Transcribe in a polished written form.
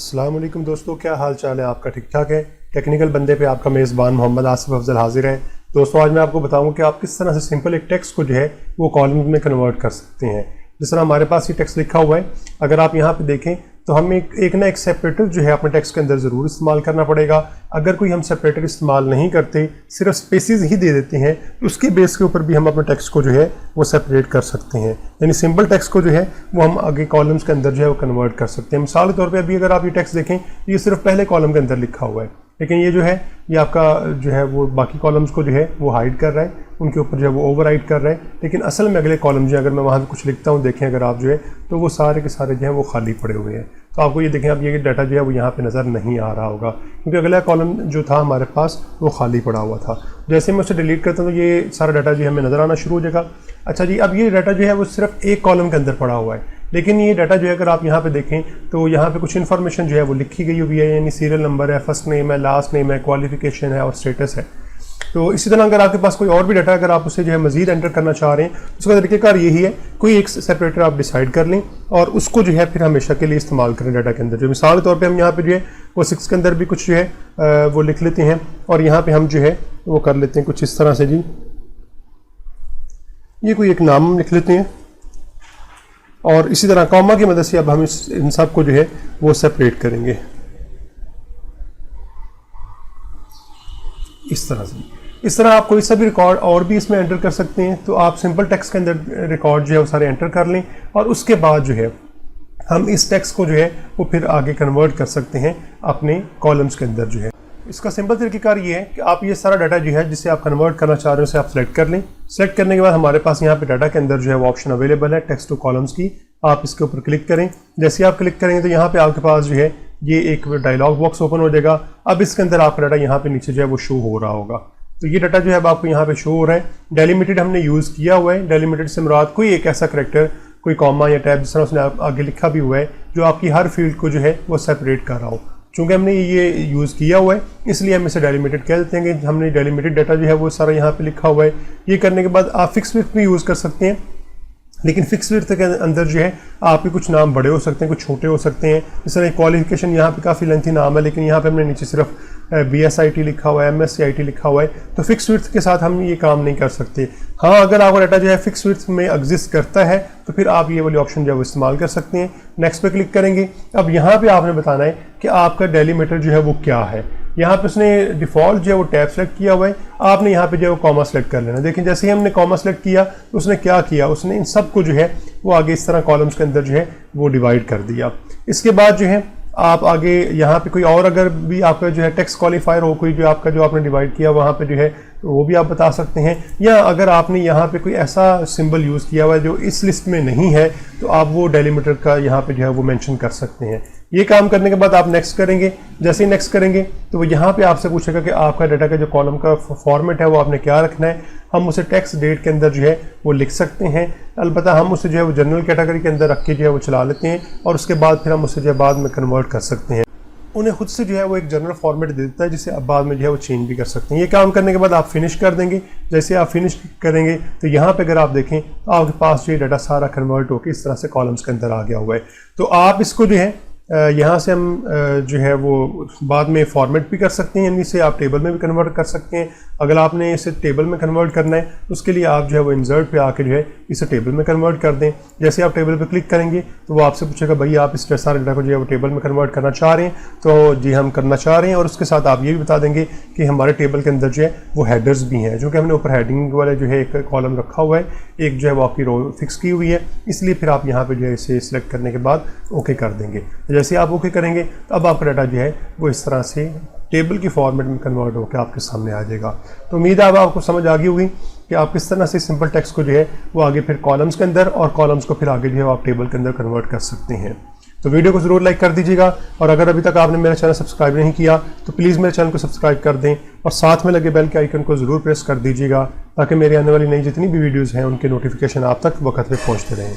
अस्सलाम वालेकुम दोस्तों, क्या हाल चाल है आपका? ठीक ठाक है। टेक्निकल बंदे पे आपका मेज़बान मोहम्मद आसिफ अफजल हाजिर है। दोस्तों आज मैं आपको बताऊंगा कि आप किस तरह से सिंपल एक टेक्स्ट को जो है वो कॉलम में कन्वर्ट कर सकते हैं। जिस तरह हमारे पास ये टेक्स्ट लिखा हुआ है, अगर आप यहाँ पे देखें तो हमें एक सेपरेटर जो है अपने टेक्स्ट के अंदर ज़रूर इस्तेमाल करना पड़ेगा। अगर कोई हम सेपरेटर इस्तेमाल नहीं करते, सिर्फ स्पेसेस ही दे देते हैं, तो उसके बेस के ऊपर भी हम अपने टेक्स्ट को जो है वो सेपरेट कर सकते हैं। यानी सिंपल टेक्स्ट को जो है वो हम आगे कॉलम्स के अंदर जो है वो कन्वर्ट कर सकते हैं। मिसाल के तौर पर अभी अगर आप ये टेक्स्ट देखें, ये सिर्फ पहले कॉलम के अंदर लिखा हुआ है, लेकिन ये जो है ये आपका जो है वो बाकी कॉलम्स को जो है वो हाइड कर रहा है, उनके ऊपर जो है वो ओवरराइड कर रहा है। लेकिन असल में अगले कॉलम जो है, अगर मैं वहाँ पे कुछ लिखता हूँ, देखें अगर आप जो है तो वो सारे के सारे जो है वो खाली पड़े हुए हैं। तो आपको ये देखें, अब ये डाटा जो है वो यहाँ पे नज़र नहीं आ रहा होगा, क्योंकि अगला कॉलम जो था हमारे पास वो खाली पड़ा हुआ था। जैसे मैं उसे डिलीट करता हूँ तो ये सारा डाटा जो है हमें नज़र आना शुरू हो जाएगा। अच्छा जी, अब ये डाटा जो है वो सिर्फ एक कॉलम के अंदर पड़ा हुआ है, लेकिन ये डाटा जो है अगर आप यहाँ पे देखें तो यहाँ पे कुछ इन्फॉर्मेशन जो है वो लिखी गई हुई है, यानी सीरियल नंबर है, फर्स्ट नेम है, लास्ट नेम है, क्वालिफिकेशन है और स्टेटस है। तो इसी तरह अगर आपके पास कोई और भी डाटा अगर आप उसे जो है मजीद एंटर करना चाह रहे हैं, उसका तरीक़ेकार यही है, कोई एक सेपरेटर आप डिसाइड कर लें और उसको जो है फिर हमेशा के लिए इस्तेमाल करें डाटा के अंदर। जो मिसाल के तौर पे हम यहाँ पे जो है वो 6 के अंदर भी कुछ जो है वो लिख लेते हैं और यहाँ पे हम जो है वो कर लेते हैं कुछ इस तरह से। जी, ये कोई एक नाम लिख लेते हैं और इसी तरह कॉमा की मदद से अब हम इन सब को जो है वो सेपरेट करेंगे इस तरह से। इस तरह आप कोई सा भी रिकॉर्ड और भी इसमें एंटर कर सकते हैं। तो आप सिंपल टेक्स्ट के अंदर रिकॉर्ड जो है वो सारे एंटर कर लें और उसके बाद जो है हम इस टेक्स्ट को जो है वो फिर आगे कन्वर्ट कर सकते हैं अपने कॉलम्स के अंदर जो है। इसका सिंपल तरीक़ेकार ये है कि आप ये सारा डाटा जो है जिसे आप कन्वर्ट करना चाह रहे हो उसे आप सेलेक्ट कर लें। सेलेक्ट करने के बाद हमारे पास यहाँ पे डाटा के अंदर जो है वो ऑप्शन अवेलेबल है टेक्स्ट टू कॉलम्स की। आप इसके ऊपर क्लिक करें। जैसे आप क्लिक करेंगे तो यहाँ पे आपके पास जो है ये एक डायलॉग बॉक्स ओपन हो जाएगा। अब इसके अंदर आपका डाटा यहाँ पे नीचे जो है वो शो हो रहा होगा। तो ये डाटा जो है अब आपको यहाँ पे शो हो रहा है। डेलिमिटेड हमने यूज़ किया हुआ है। डेलिमिटेड से मुराद कोई एक ऐसा करेक्टर, कोई कॉमा या टैब जिस तरह उसने आगे लिखा भी हुआ है, जो आपकी हर फील्ड को जो है वो सेपरेट कर रहा हो। चूँकि हमने ये यूज़ किया हुआ है इसलिए हम इसे डेलिमिटेड कह देते हैं कि हमने डेलिमिटेड डाटा जो है वो सारा यहाँ पे लिखा हुआ है। ये करने के बाद आप फिक्स विड्थ भी यूज़ कर सकते हैं, लेकिन फिक्स विड्थ के अंदर जो है आपके कुछ नाम बड़े हो सकते हैं, कुछ छोटे हो सकते हैं। इस तरह क्वालिफिकेशन यहाँ पे काफ़ी लेंथी नाम है, लेकिन यहाँ पे हमने नीचे सिर्फ BSIT लिखा हुआ है, MSCIT लिखा हुआ है। तो फिक्स विड्थ के साथ हम ये काम नहीं कर सकते। हाँ, अगर आपका डाटा जो है फिक्स विड्थ में एग्जिस्ट करता है तो फिर आप ये वाली ऑप्शन जो है वो इस्तेमाल कर सकते हैं। नेक्स्ट पे क्लिक करेंगे। अब यहाँ पे आपने बताना है कि आपका डेलीमीटर जो है वो क्या है। यहाँ पे उसने डिफ़ॉल्ट जो है वो टैब सेलेक्ट किया हुआ है। आपने यहाँ पे जो है वो कॉमा सेलेक्ट कर लेना। देखिए जैसे ही हमने कॉमा सेलेक्ट किया तो उसने क्या किया, उसने इन सब को जो है वो आगे इस तरह कॉलम्स के अंदर जो है वो डिवाइड कर दिया। इसके बाद जो है आप आगे यहाँ पे कोई और अगर भी आपका जो है टेक्स्ट क्वालिफायर हो, कोई जो आपका जो आपने डिवाइड किया वहाँ पे जो है तो वो भी आप बता सकते हैं। या अगर आपने यहाँ पे कोई ऐसा सिंबल यूज़ किया हुआ है जो इस लिस्ट में नहीं है तो आप वो डेलीमीटर का यहाँ पे जो है वो मेंशन कर सकते हैं। ये काम करने के बाद आप नेक्स्ट करेंगे। जैसे ही नेक्स्ट करेंगे तो वो यहाँ पे आपसे पूछेगा कि आपका डाटा का जो कॉलम का फॉर्मेट है वो आपने क्या रखना है। हम उसे टेक्स्ट डेट के अंदर जो है वो लिख सकते हैं। अलबत्ता हम उसे जो है वो जनरल कैटेगरी के अंदर रख के जो है वो चला लेते हैं और उसके बाद फिर हम उसे जो है बाद में कन्वर्ट कर सकते हैं। उन्हें खुद से जो है वो एक जनरल फॉर्मेट दे देता है जिसे अब बाद में जो है वो चेंज भी कर सकते हैं। ये काम करने के बाद आप फिनिश कर देंगे। जैसे आप फिनिश करेंगे तो यहाँ पे अगर आप देखें तो आपके पास जो ये डाटा सारा कन्वर्ट होकर इस तरह से कॉलम्स के अंदर आ गया हुआ है। तो आप इसको जो है यहाँ से हम जो है वो बाद में फॉर्मेट भी कर सकते हैं, यानी इसे आप टेबल में भी कन्वर्ट कर सकते हैं। अगर आपने इसे टेबल में कन्वर्ट करना है तो उसके लिए आप जो है वो इंसर्ट पे आके जो है इसे टेबल में कन्वर्ट कर दें। जैसे आप टेबल पे क्लिक करेंगे तो वो आपसे पूछेगा भाई आप इस सारे डाटा को जो है वो टेबल में कन्वर्ट करना चाह रहे हैं, तो जी हम करना चाह रहे हैं। और उसके साथ आप ये भी बता देंगे कि हमारे टेबल के अंदर जो है वो हेडर्स भी हैं, जो कि हमने ऊपर हेडिंग वाले जो है एक कॉलम रखा हुआ है, एक जो है वो आपकी रो फिक्स की हुई है, इसलिए फिर आप यहाँ पर जो है इसे सिलेक्ट करने के बाद ओके कर देंगे। जैसे आप ओके करेंगे तो अब आपका डाटा जो है वो इस तरह से टेबल की फॉर्मेट में कन्वर्ट होकर आपके सामने आ जाएगा। तो उम्मीद है अब आपको समझ आ गई होगी कि आप किस तरह से सिंपल टेक्स्ट को जो है वो आगे फिर कॉलम्स के अंदर और कॉलम्स को फिर आगे जो है आप टेबल के अंदर कन्वर्ट कर सकते हैं। तो वीडियो को ज़रूर लाइक कर दीजिएगा और अगर अभी तक आपने मेरा चैनल सब्सक्राइब नहीं किया तो प्लीज़ मेरे चैनल को सब्सक्राइब कर दें और साथ में लगे बेल के आइकन को ज़रूर प्रेस कर दीजिएगा ताकि मेरी आने वाली नई जितनी भी वीडियोज़ हैं उनके नोटिफिकेशन आप तक वक्त पे पहुँचते रहें।